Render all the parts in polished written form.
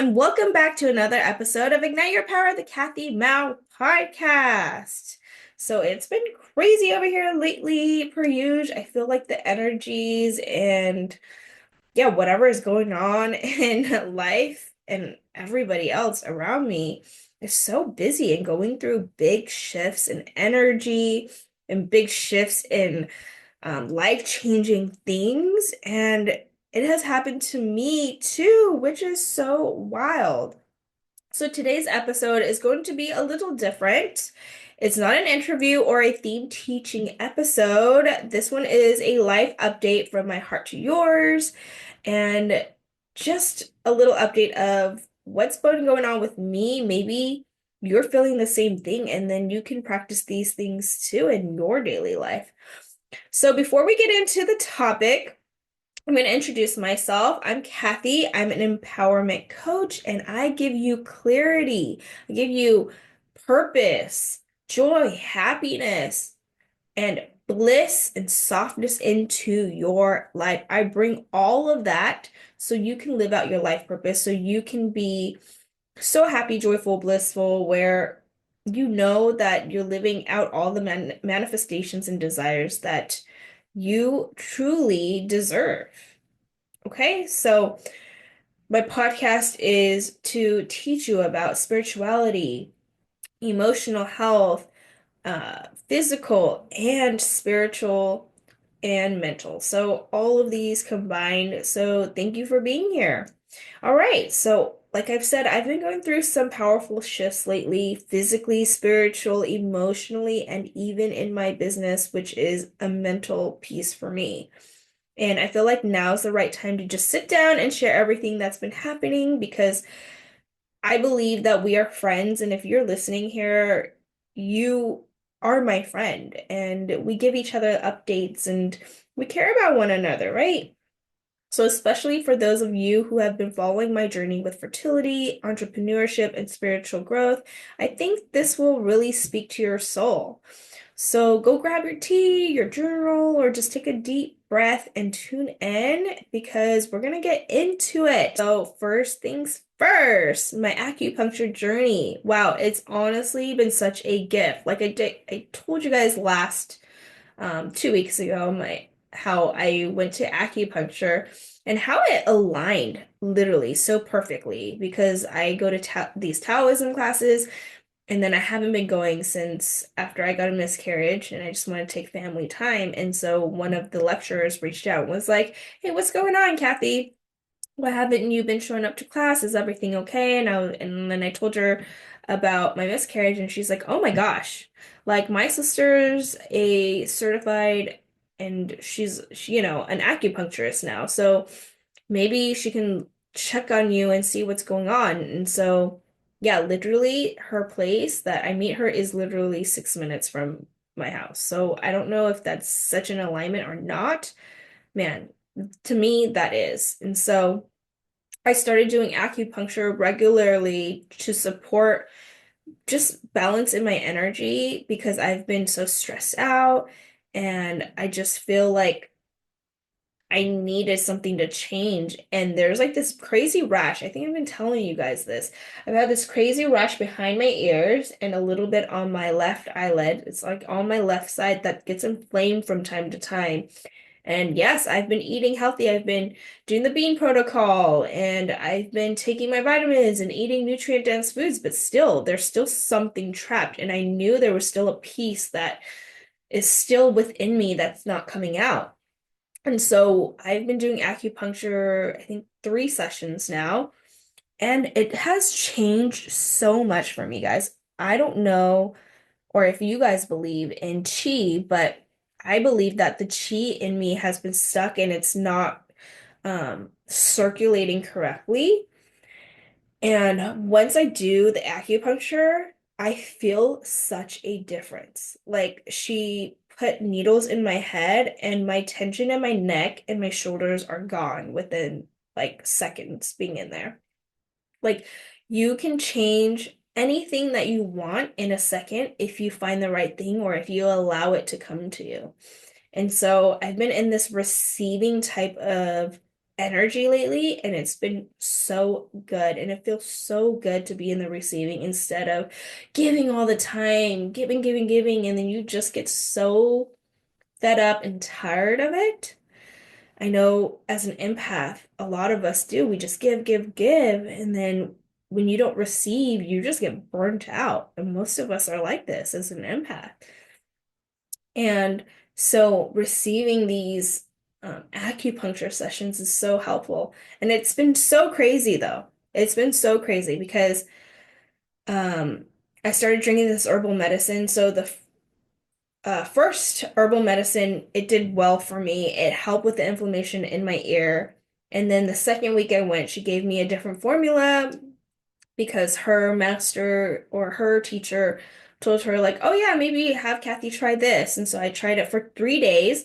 and welcome back to another episode of Ignite Your Power, the Kathy Mao podcast. So it's been crazy over here lately, per usual. I feel like the energies and whatever is going on in life and everybody else around me is so busy and going through big shifts in energy and big shifts in life-changing things. And it has happened to me too, which is so wild. So today's episode is going to be a little different. It's not an interview or a theme teaching episode. This one is a life update from my heart to yours, and just a little update of what's been going on with me. Maybe you're feeling the same thing, and then you can practice these things too in your daily life. So before we get into the topic, I'm going to introduce myself. I'm Kathy. I'm an empowerment coach, and I give you clarity. I give you purpose, joy, happiness, and bliss and softness into your life. I bring all of that so you can live out your life purpose, so you can be so happy, joyful, blissful, where you know that you're living out all the manifestations and desires that you truly deserve. Okay, so my podcast is to teach you about spirituality, emotional health, physical and spiritual and mental. So all of these combined. So thank you for being here. All right, so like I've said, I've been going through some powerful shifts lately, physically, spiritual, emotionally, and even in my business, which is a mental piece for me. And I feel like now's the right time to just sit down and share everything that's been happening, because I believe that we are friends. And if you're listening here, you are my friend, and we give each other updates and we care about one another, right? So, especially for those of you who have been following my journey with fertility, entrepreneurship, and spiritual growth, I think this will really speak to your soul. So go grab your tea, your journal, or just take a deep breath and tune in, because we're going to get into it. So first things first, my acupuncture journey. Wow, it's honestly been such a gift. Like I told you guys last 2 weeks ago, how I went to acupuncture and how it aligned literally so perfectly, because I go to these Taoism classes, and then I haven't been going since after I got a miscarriage, and I just want to take family time. And so one of the lecturers reached out and was like, "Hey, what's going on, Kathy? Why haven't you been showing up to class? Is everything okay?" And then I told her about my miscarriage, and she's like, "Oh my gosh. Like, my sister's a certified, and she's an acupuncturist now. So maybe she can check on you and see what's going on." And so, yeah, literally her place that I meet her is literally 6 minutes from my house. So I don't know if that's such an alignment or not. Man, to me, that is. And so I started doing acupuncture regularly to support just balance in my energy, because I've been so stressed out, and I just feel like I needed something to change. And there's like this crazy rash. I think I've been telling you guys this. I've had this crazy rash behind my ears and a little bit on my left eyelid. It's like on my left side that gets inflamed from time to time. And yes, I've been eating healthy. I've been doing the bean protocol, and I've been taking my vitamins and eating nutrient-dense foods, but still, there's still something trapped. And I knew there was still a piece that is still within me that's not coming out. And so I've been doing acupuncture, I think 3 sessions now, and it has changed so much for me, guys. I don't know, or if you guys believe in chi, but I believe that the chi in me has been stuck and it's not circulating correctly. And once I do the acupuncture, I feel such a difference. Like, she put needles in my head, and my tension in my neck and my shoulders are gone within like seconds being in there. Like, you can change anything that you want in a second if you find the right thing, or if you allow it to come to you. And so I've been in this receiving type of energy lately, and it's been so good. And it feels so good to be in the receiving instead of giving all the time, giving, giving, giving, and then you just get so fed up and tired of it. I know as an empath, a lot of us do. We just give, give, give, and then when you don't receive, you just get burnt out. And most of us are like this as an empath. And so receiving these acupuncture sessions is so helpful. And it's been so crazy though. It's been so crazy because um, I started drinking this herbal medicine. So the first herbal medicine, it did well for me. It helped with the inflammation in my ear. And then the second week I went, she gave me a different formula because her master or her teacher told her, like, oh yeah, maybe have Kathy try this. And so I tried it for 3 days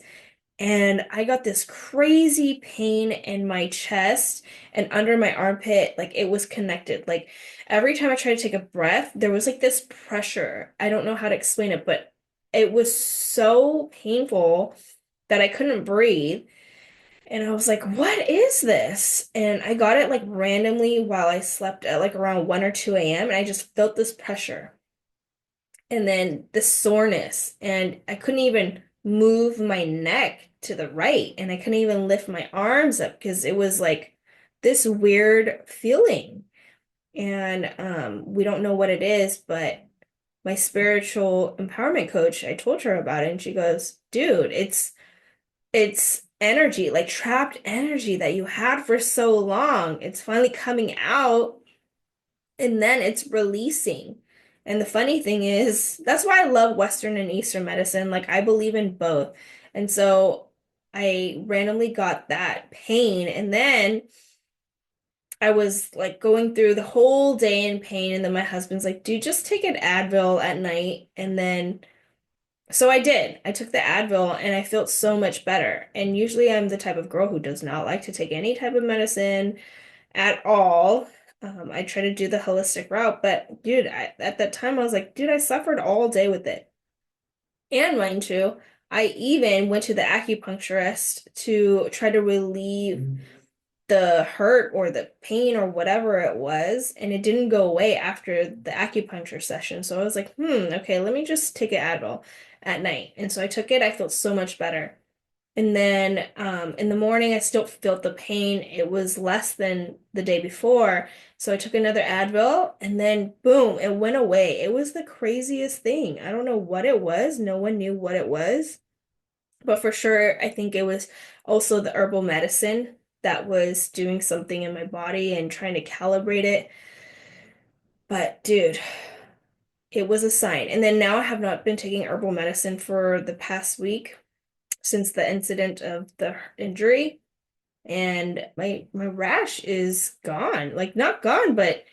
and I got this crazy pain in my chest and under my armpit. Like it was connected. Like every time I tried to take a breath, there was like this pressure. I don't know how to explain it, but it was so painful that I couldn't breathe. And I was like, what is this? And I got it like randomly while I slept at like around 1 or 2 a.m. And I just felt this pressure and then the soreness. And I couldn't even move my neck to the right. And I couldn't even lift my arms up because it was like this weird feeling. And we don't know what it is, but my spiritual empowerment coach, I told her about it, and she goes, dude, it's energy, like trapped energy that you had for so long. It's finally coming out and then it's releasing. And the funny thing is, that's why I love Western and Eastern medicine. Like I believe in both. And so I randomly got that pain and then I was like going through the whole day in pain and then my husband's like, dude, just take an Advil at night and then so I did. I took the Advil and I felt so much better. And usually I'm the type of girl who does not like to take any type of medicine at all. I try to do the holistic route, but dude, at that time I was like, dude, I suffered all day with it. And mind you, I even went to the acupuncturist to try to relieve the hurt or the pain or whatever it was, and it didn't go away after the acupuncture session. So I was like, okay, let me just take an Advil at night. And so I took it, I felt so much better. And then in the morning, I still felt the pain. It was less than the day before. So I took another Advil and then boom, it went away. It was the craziest thing. I don't know what it was. No one knew what it was. But for sure, I think it was also the herbal medicine that was doing something in my body and trying to calibrate it. But dude, it was a sign. And then now I have not been taking herbal medicine for the past week since the incident of the injury. And my rash is gone. Like not gone, but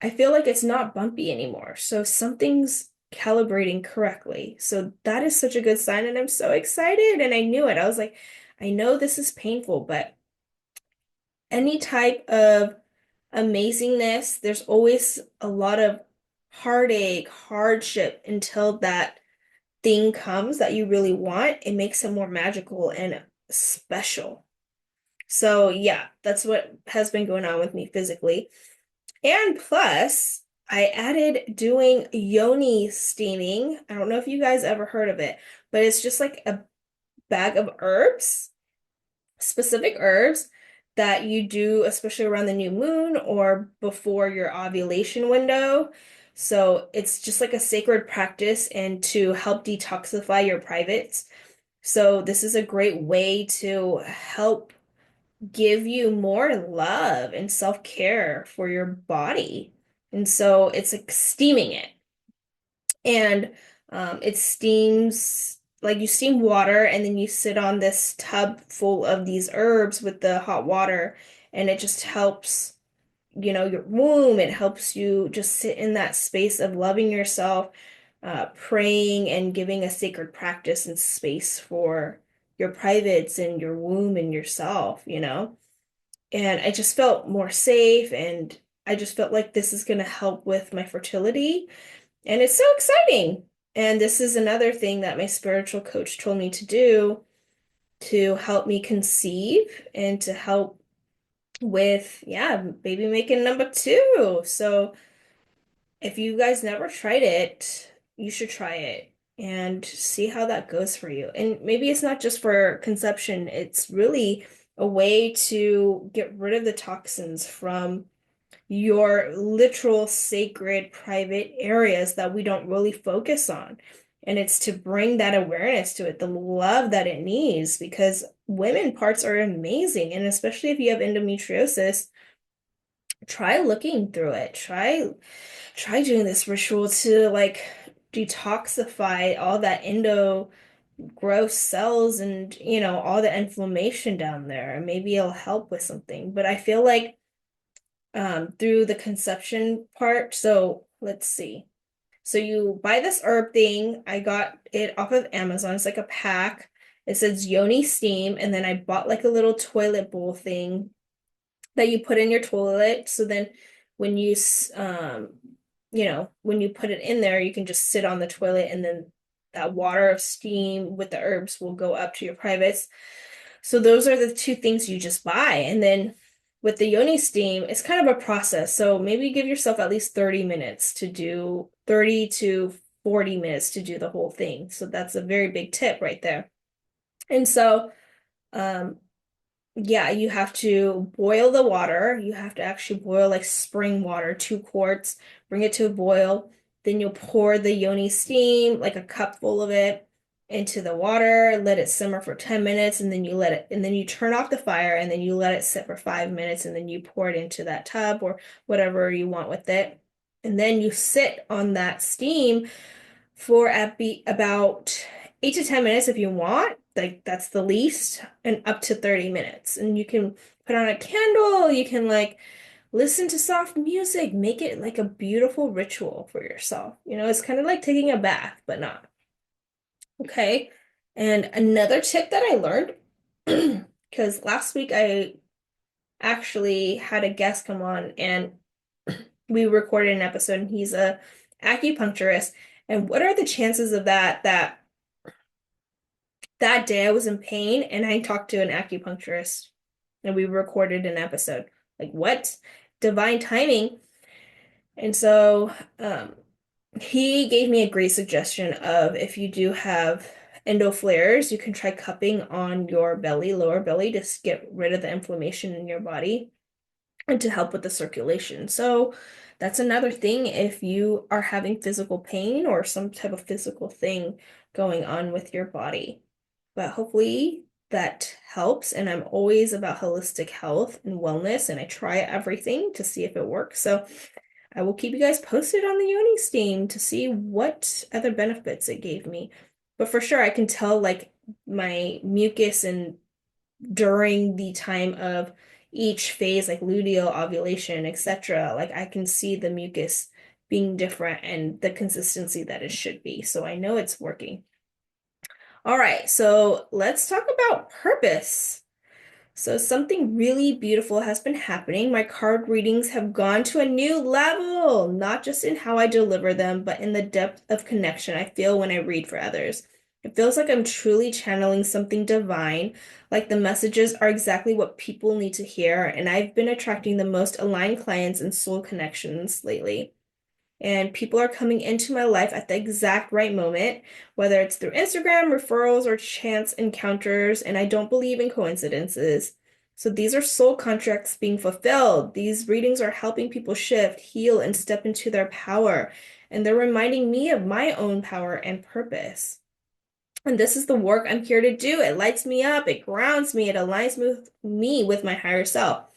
I feel like it's not bumpy anymore. So something's calibrating correctly. So that is such a good sign and I'm so excited and I knew it. I was like, I know this is painful, but any type of amazingness, there's always a lot of heartache, hardship until that thing comes that you really want. It makes it more magical and special. So yeah, that's what has been going on with me physically. And plus, I added doing Yoni steaming. I don't know if you guys ever heard of it, but it's just like a bag of herbs, specific herbs that you do, especially around the new moon or before your ovulation window. So it's just like a sacred practice and to help detoxify your privates. So this is a great way to help give you more love and self-care for your body. And so it's like steaming it. And it steams, like you steam water and then you sit on this tub full of these herbs with the hot water and it just helps, your womb. It helps you just sit in that space of loving yourself, praying and giving a sacred practice and space for your privates and your womb and yourself. And I just felt more safe and I just felt like this is going to help with my fertility. And it's so exciting. And this is another thing that my spiritual coach told me to do to help me conceive and to help with, yeah, baby making number two. So if you guys never tried it, you should try it and see how that goes for you. And maybe it's not just for conception, it's really a way to get rid of the toxins from your literal sacred private areas that we don't really focus on. And it's to bring that awareness to it, the love that it needs, because women parts are amazing. And especially if you have endometriosis, try looking through it. Try doing this ritual to like detoxify all that endo gross cells and all the inflammation down there. And maybe it'll help with something. But I feel like through the conception part. So let's see. So you buy this herb thing. I got it off of Amazon. It's like a pack. It says Yoni steam, and then I bought like a little toilet bowl thing that you put in your toilet. So then when when you put it in there, you can just sit on the toilet, and then that water of steam with the herbs will go up to your privates. So those are the two things you just buy. And then with the Yoni steam, it's kind of a process. So maybe give yourself at least 30 minutes to do 30 to 40 minutes to do the whole thing. So that's a very big tip right there. And so, um, yeah, you have to boil the water. You have to actually boil like spring water, 2 quarts, bring it to a boil. Then you'll pour the Yoni steam, like a cup full of it, into the water, let it simmer for 10 minutes, and then and then you turn off the fire, and then you let it sit for 5 minutes, and then you pour it into that tub or whatever you want with it. And then you sit on that steam for about 8 to 10 minutes if you want. Like that's the least, and up to 30 minutes. And you can put on a candle, you can like listen to soft music, make it like a beautiful ritual for yourself. It's kind of like taking a bath, but not. Okay. And another tip that I learned, because last week I actually had a guest come on and we recorded an episode, and he's a acupuncturist. And what are the chances of that day I was in pain and I talked to an acupuncturist and we recorded an episode? Like what? Divine timing. And so he gave me a great suggestion of, if you do have endo flares, you can try cupping on your belly, lower belly, to get rid of the inflammation in your body and to help with the circulation. So that's another thing if you are having physical pain or some type of physical thing going on with your body. But hopefully that helps. And I'm always about holistic health and wellness, and I try everything to see if it works. So I will keep you guys posted on the Yoni steam to see what other benefits it gave me. But for sure, I can tell like my mucus and during the time of each phase, like luteal, ovulation, etc., like I can see the mucus being different and the consistency that it should be. So I know it's working. All right, so let's talk about purpose. So something really beautiful has been happening. My card readings have gone to a new level, not just in how I deliver them, but in the depth of connection I feel when I read for others. It feels like I'm truly channeling something divine, like the messages are exactly what people need to hear, and I've been attracting the most aligned clients and soul connections lately. And people are coming into my life at the exact right moment, whether it's through Instagram, referrals, or chance encounters, and I don't believe in coincidences. So these are soul contracts being fulfilled. These readings are helping people shift, heal, and step into their power. And they're reminding me of my own power and purpose. And this is the work I'm here to do. It lights me up, it grounds me, it aligns me with my higher self.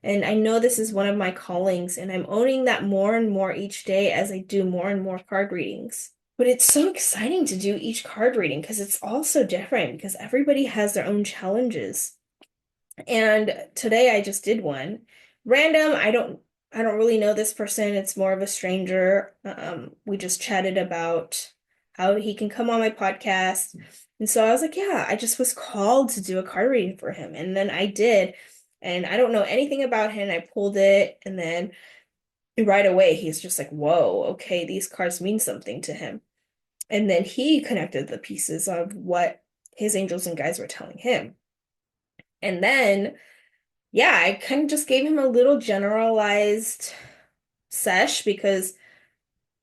And I know this is one of my callings, and I'm owning that more and more each day as I do more and more card readings. But it's so exciting to do each card reading because it's all so different, because everybody has their own challenges. And today I just did one. Random, I don't really know this person. It's more of a stranger. We just chatted about how he can come on my podcast. And so I was like, yeah, I just was called to do a card reading for him. And then I did. And I don't know anything about him. I pulled it, and then right away he's just like, whoa, okay, these cards mean something to him. And then he connected the pieces of what his angels and guides were telling him. And then yeah, I kind of just gave him a little generalized sesh because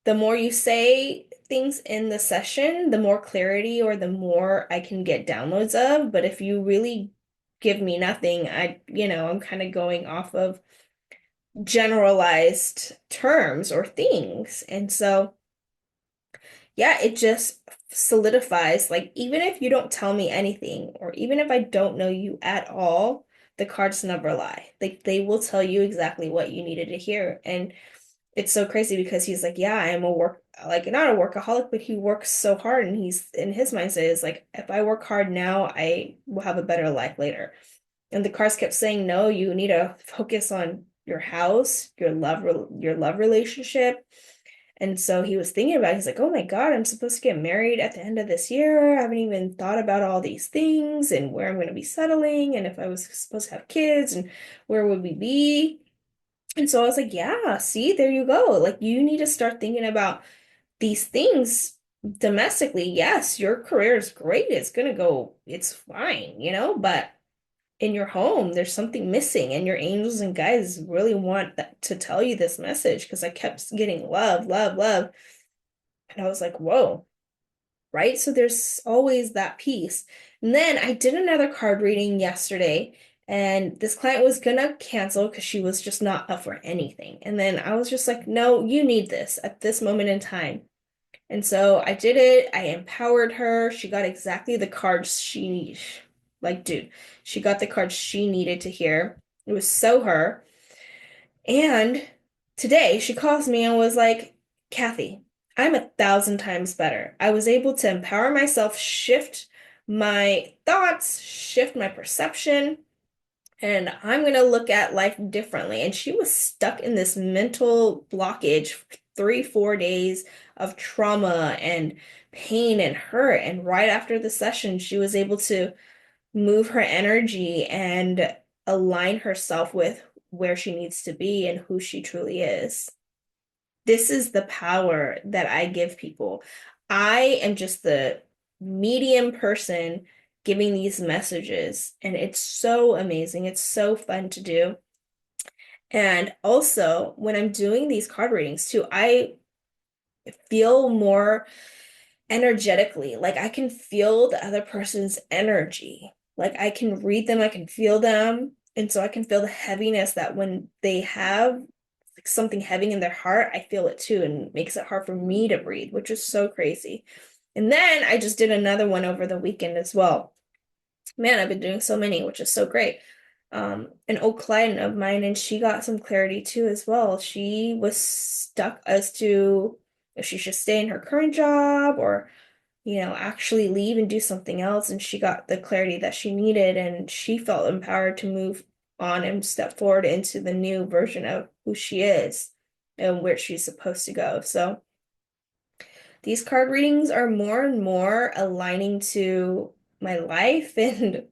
the more you say things in the session, the more clarity or the more I can get downloads of. But if you really give me nothing, I'm kind of going off of generalized terms or things. And so, yeah, it just solidifies, like, even if you don't tell me anything, or even if I don't know you at all, the cards never lie. Like, they will tell you exactly what you needed to hear. And it's so crazy because he's like, yeah, I am like not a workaholic, but he works so hard. And he's in his mindset is like, if I work hard now, I will have a better life later. And the cards kept saying, no, you need to focus on your house, your love relationship. And so he was thinking about it. He's like, oh my God, I'm supposed to get married at the end of this year. I haven't even thought about all these things and where I'm going to be settling and if I was supposed to have kids and where would we be. And so I was like, yeah, see, there you go. Like, you need to start thinking about these things domestically. Yes, your career is great. It's going to go, it's fine, but in your home, there's something missing, and your angels and guides really want to tell you this message because I kept getting love, love, love. And I was like, whoa, right? So there's always that piece. And then I did another card reading yesterday, and this client was gonna cancel because she was just not up for anything. And then I was just like, no, you need this at this moment in time. And so I did it. I empowered her. She got exactly the cards she needed. Like, dude, she got the cards she needed to hear. It was so her. And today she calls me and was like, Kathy, I'm 1,000 times better. I was able to empower myself, shift my thoughts, shift my perception, and I'm going to look at life differently. And she was stuck in this mental blockage for 3, 4 days of trauma and pain and hurt. And right after the session, she was able to move her energy and align herself with where she needs to be and who she truly is. This is the power that I give people. I am just the medium person giving these messages, and it's so amazing. It's so fun to do. And also, when I'm doing these card readings too, I feel more energetically. Like I can feel the other person's energy. Like I can read them, I can feel them. And so I can feel the heaviness that when they have like something heavy in their heart, I feel it too, and makes it hard for me to breathe, which is so crazy. And then I just did another one over the weekend as well. Man, I've been doing so many, which is so great. An old client of mine, and she got some clarity too as well. She was stuck as to if she should stay in her current job or actually leave and do something else. And she got the clarity that she needed, and she felt empowered to move on and step forward into the new version of who she is and where she's supposed to go. So these card readings are more and more aligning to my life, and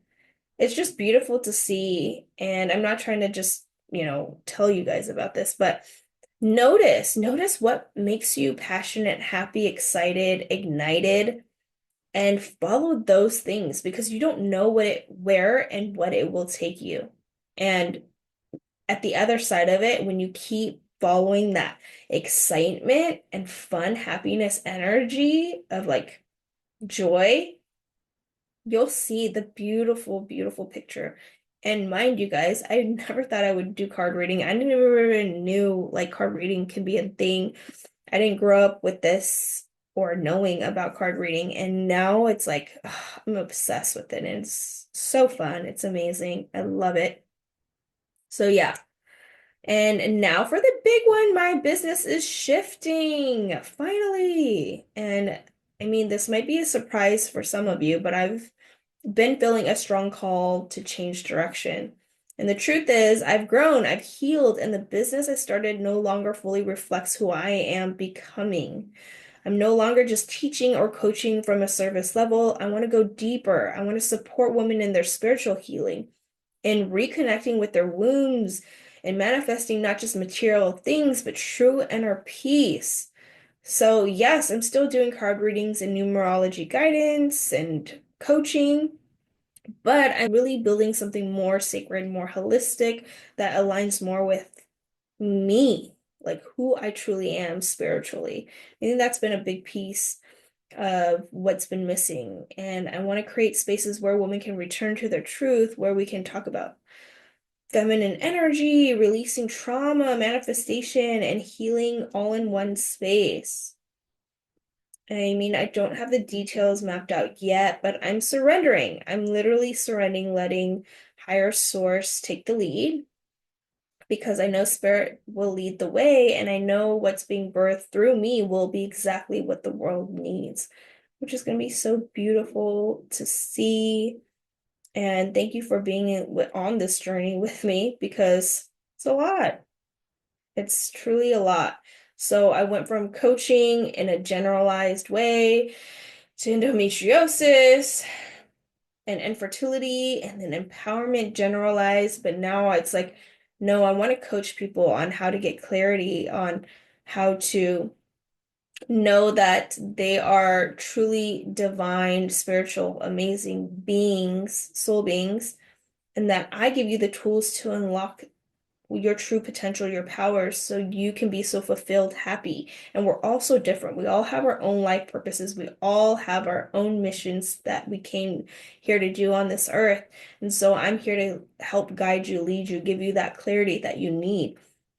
it's just beautiful to see. And I'm not trying to just, tell you guys about this, but notice what makes you passionate, happy, excited, ignited, and follow those things because you don't know where and what it will take you. And at the other side of it, when you keep following that excitement and fun, happiness, energy of like joy, you'll see the beautiful, beautiful picture. And mind you guys, I never thought I would do card reading. I never even knew like card reading can be a thing. I didn't grow up with this or knowing about card reading, and now it's like ugh, I'm obsessed with it, and it's so fun. It's amazing. I love it. So yeah. And now for the big one, my business is shifting finally. And I mean, this might be a surprise for some of you, but I've been feeling a strong call to change direction. And the truth is, I've grown, I've healed, and the business I started no longer fully reflects who I am becoming. I'm no longer just teaching or coaching from a service level. I want to go deeper. I want to support women in their spiritual healing and reconnecting with their wounds and manifesting not just material things, but true inner peace. So, yes, I'm still doing card readings and numerology guidance and coaching, But I'm really building something more sacred, more holistic that aligns more with me, like who I truly am spiritually. I think that's been a big piece of what's been missing. And I want to create spaces where women can return to their truth, where we can talk about feminine energy, releasing trauma, manifestation, and healing all in one space. I mean, I don't have the details mapped out yet, but I'm surrendering. I'm literally surrendering, letting higher source take the lead because I know spirit will lead the way, and I know what's being birthed through me will be exactly what the world needs, which is going to be so beautiful to see. And thank you for being on this journey with me because it's a lot. It's truly a lot. So I went from coaching in a generalized way to endometriosis and infertility and then empowerment generalized. But now it's like, no, I want to coach people on how to get clarity on how to know that they are truly divine, spiritual, amazing beings, soul beings, and that I give you the tools to unlock your true potential, your powers, so you can be so fulfilled, happy. And we're all so different. We all have our own life purposes. We all have our own missions that we came here to do on this earth. And so I'm here to help guide you, lead you, give you that clarity that you need.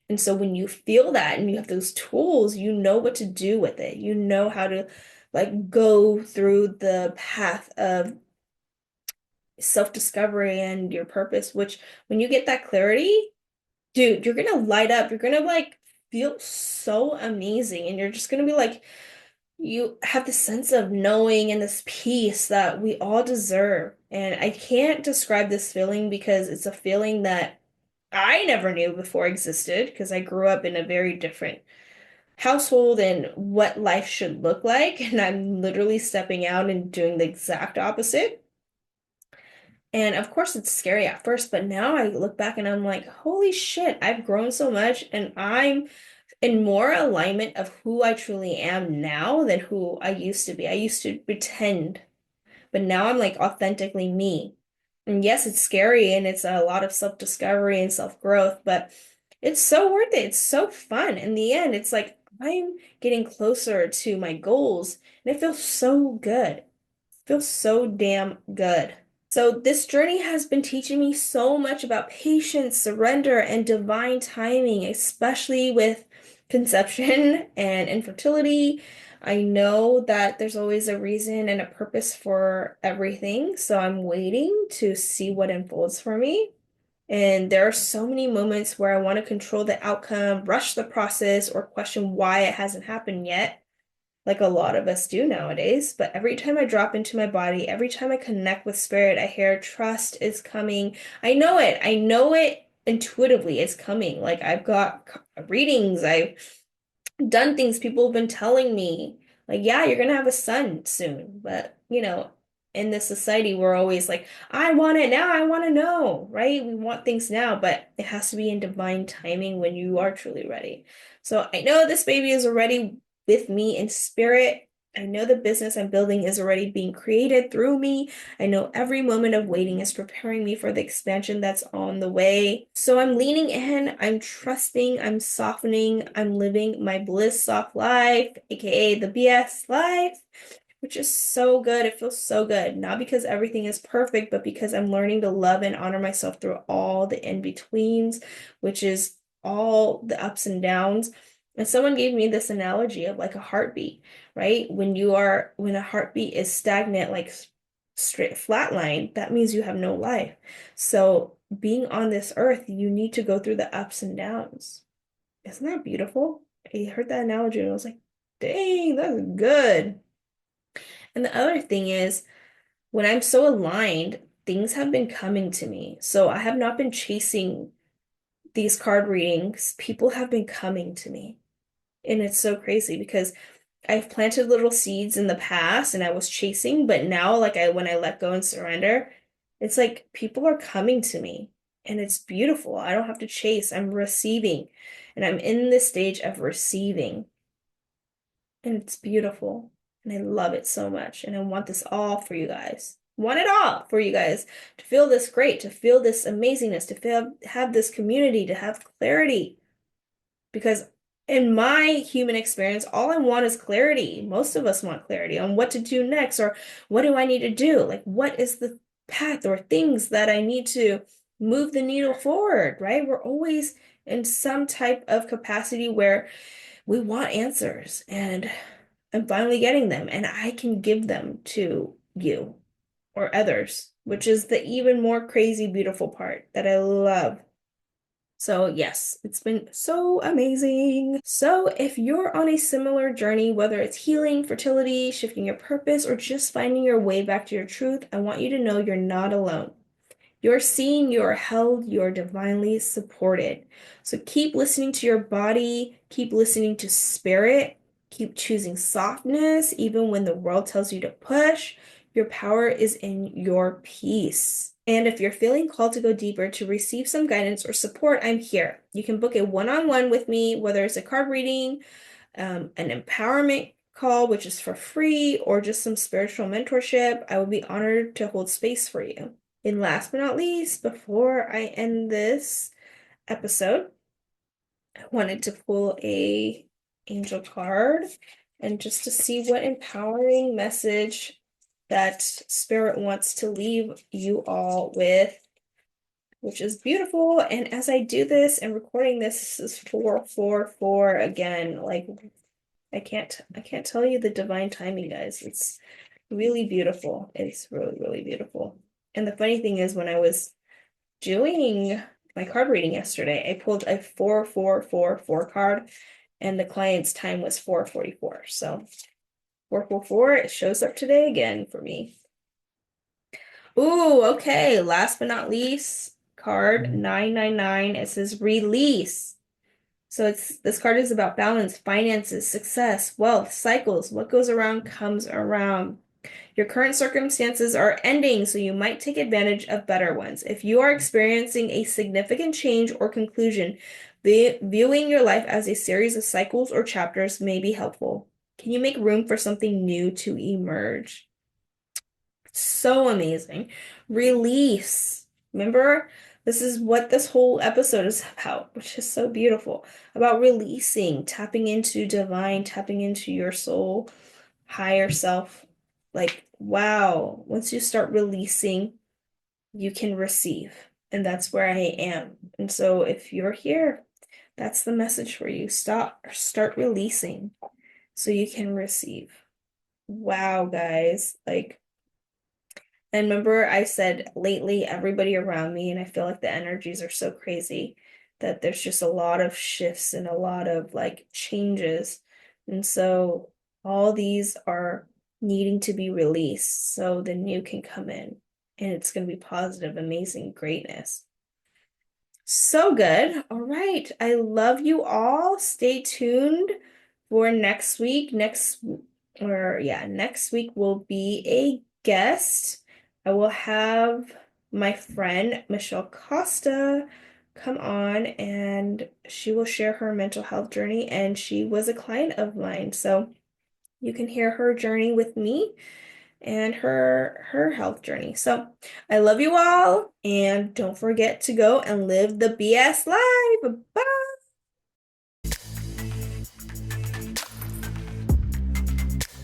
And so when you feel that and you have those tools, you know what to do with it. You know how to like go through the path of self-discovery and your purpose, which when you get that clarity, dude, you're gonna light up. You're gonna like feel so amazing. And you're just gonna be like, you have this sense of knowing and this peace that we all deserve. And I can't describe this feeling because it's a feeling that I never knew before existed because I grew up in a very different household and what life should look like. And I'm literally stepping out and doing the exact opposite. And of course, it's scary at first, but now I look back and I'm like, holy shit, I've grown so much and I'm in more alignment of who I truly am now than who I used to be. I used to pretend, but now I'm like authentically me. And yes, it's scary and it's a lot of self-discovery and self-growth, but it's so worth it. It's so fun. In the end, it's like I'm getting closer to my goals and it feels so good. It feels so damn good. So this journey has been teaching me so much about patience, surrender, and divine timing, especially with conception and infertility. I know that there's always a reason and a purpose for everything, so I'm waiting to see what unfolds for me. And there are so many moments where I want to control the outcome, rush the process, or question why it hasn't happened yet like a lot of us do nowadays. But every time I drop into my body, every time I connect with spirit, I hear trust is coming. I know it. I know it intuitively. It's coming. Like I've got readings. I've done things people have been telling me, like, yeah, you're gonna have a son soon. But, in this society, we're always like, I want it now, I want to know, right? We want things now, but it has to be in divine timing when you are truly ready. So I know this baby is already with me in spirit. I know the business I'm building is already being created through me. I know every moment of waiting is preparing me for the expansion that's on the way. So I'm leaning in, I'm trusting, I'm softening, I'm living my bliss soft life, aka the BS life, which is so good. It feels so good. Not because everything is perfect, but because I'm learning to love and honor myself through all the in-betweens, which is all the ups and downs. And someone gave me this analogy of like a heartbeat, right? When a heartbeat is stagnant, like straight flatline, that means you have no life. So being on this earth, you need to go through the ups and downs. Isn't that beautiful? I heard that analogy and I was like, dang, that's good. And the other thing is, when I'm so aligned, things have been coming to me. So I have not been chasing these card readings. People have been coming to me. And it's so crazy because I've planted little seeds in the past and I was chasing, but now like when I let go and surrender, it's like people are coming to me and it's beautiful. I don't have to chase. I'm receiving. And I'm in this stage of receiving. And it's beautiful. And I love it so much. And I want this all for you guys. want it all for you guys to feel this great, to feel this amazingness, to feel have this community, to have clarity. Because in my human experience, all I want is clarity. Most of us want clarity on what to do next, or what do I need to do? Like, what is the path or things that I need to move the needle forward, right? We're always in some type of capacity where we want answers, and I'm finally getting them, and I can give them to you or others, which is the even more crazy, beautiful part that I love. So yes, it's been so amazing. So if you're on a similar journey, whether it's healing, fertility, shifting your purpose, or just finding your way back to your truth, I want you to know you're not alone. You're seen, you're held, you're divinely supported. So keep listening to your body, keep listening to spirit, keep choosing softness, even when the world tells you to push. Your power is in your peace. And if you're feeling called to go deeper to receive some guidance or support, I'm here. You can book a one-on-one with me, whether it's a card reading, an empowerment call, which is for free, or just some spiritual mentorship. I would be honored to hold space for you. And last but not least, before I end this episode, I wanted to pull a angel card and just to see what empowering message that spirit wants to leave you all with, which is beautiful. And as I do this and recording this is 444 again. Like I can't tell you the divine timing, guys. It's really beautiful. It's really, really beautiful. And the funny thing is, when I was doing my card reading yesterday, I pulled a 4444 card, and the client's time was 444. So 444, it shows up today again for me. Ooh, okay. Last but not least, card 999. It says release. So this card is about balance, finances, success, wealth, cycles. What goes around comes around. Your current circumstances are ending, so you might take advantage of better ones. If you are experiencing a significant change or conclusion, viewing your life as a series of cycles or chapters may be helpful. Can you make room for something new to emerge? So amazing. Release. Remember, this is what this whole episode is about, which is so beautiful. About releasing, tapping into divine, tapping into your soul, higher self. Like, wow, once you start releasing, you can receive. And that's where I am. And so if you're here, that's the message for you. Start releasing so you can receive. Wow, guys. Like, and remember, I said lately, everybody around me, and I feel like the energies are so crazy that there's just a lot of shifts and a lot of like changes. And so all these are needing to be released so the new can come in, and it's going to be positive, amazing greatness. So good. All right. I love you all. Stay tuned for next week. Next week will be a guest. I will have my friend Michelle Costa come on, and she will share her mental health journey, and she was a client of mine. So you can hear her journey with me and her health journey. So I love you all, and don't forget to go and live the BS life. Bye.